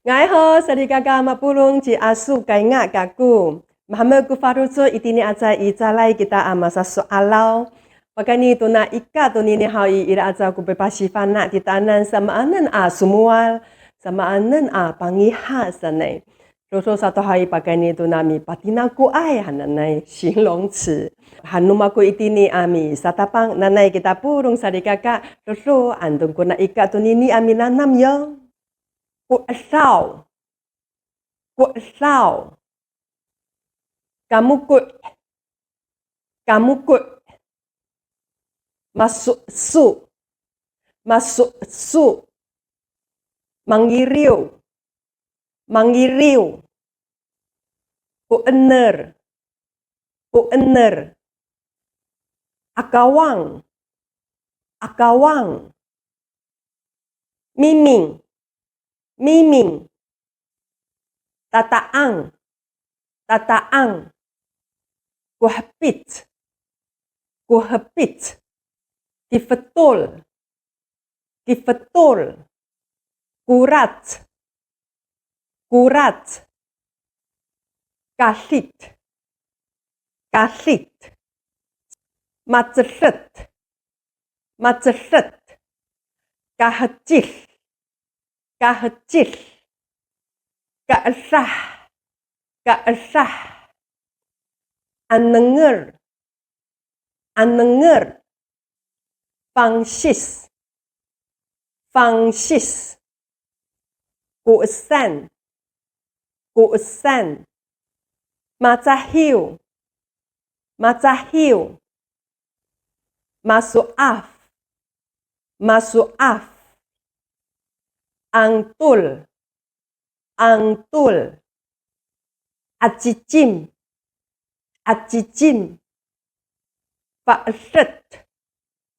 Ngài hô sarikaga mapulung ci asu kai nga kaku. Mahame ku faruzo itini aja icalai kita amasa soalau. Makani tuna ika tunini hawi ira aja ku bepasifana titanan sama anan a sumual sama anan a pangiha sanai. 说说satu hari pakani tu nami patinaku ai hananai 形容词。Hanumaku itini ami satapang nanai kita purung sarikaka. So andung kuna ika tunini ami nanam yo. Ku asau. Ku asau. Kamu kut. Masuk su. Masuk su. Manggiriu. Manggiriu. Ku ener. Ku ener. Akawang. Akawang. Miming. Miming. Tataang. Tataang. Kuhapit. Kuhapit. Kifetul. Kifetul. Kurat. Kurat. Kahit. Kahit. Maceret. Maceret. Kahecil. Kahecil. Kaesah. Kaesah. Anenger. Anenger. Fangsis. Fangsis. Kuesan. Kuesan. Macahiu. Macahiu. Masuaf. Masuaf. Angtul. Angtul. Acicim. Acicim. Fa'aset.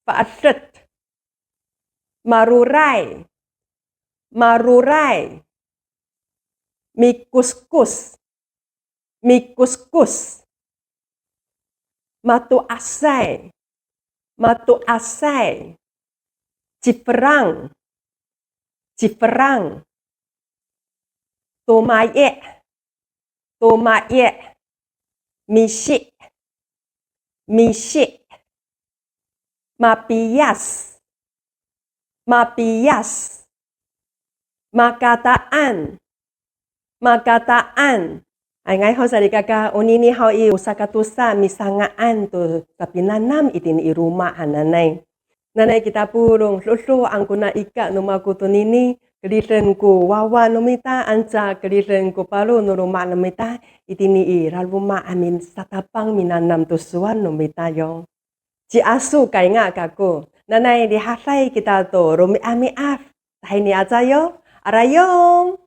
Fa'aset. Marurai. Marurai. Mikuskus. Mikuskus. Matu asai. Matu asai. Ciperang. Ciperang. Tomaye. Tomaye. Misik. Misik. Mapias. Mapias. Makataan. Makataan. Ay ngay ho sarikaka unini hau I usakatusa misangaan tu tapi nanam itin I rumah ananay. Nanay kita purung lusu ang kuna ika numaku tunini kelisen ku wawa numita anca kelisen ku palu nuruma numita itini I ralbuma amin satapang minanam tusuan numita yong. Ci asu kay nga kaku. Nanay dihasay kita to rumi ami af. Tahay ni aja yo. Arayong.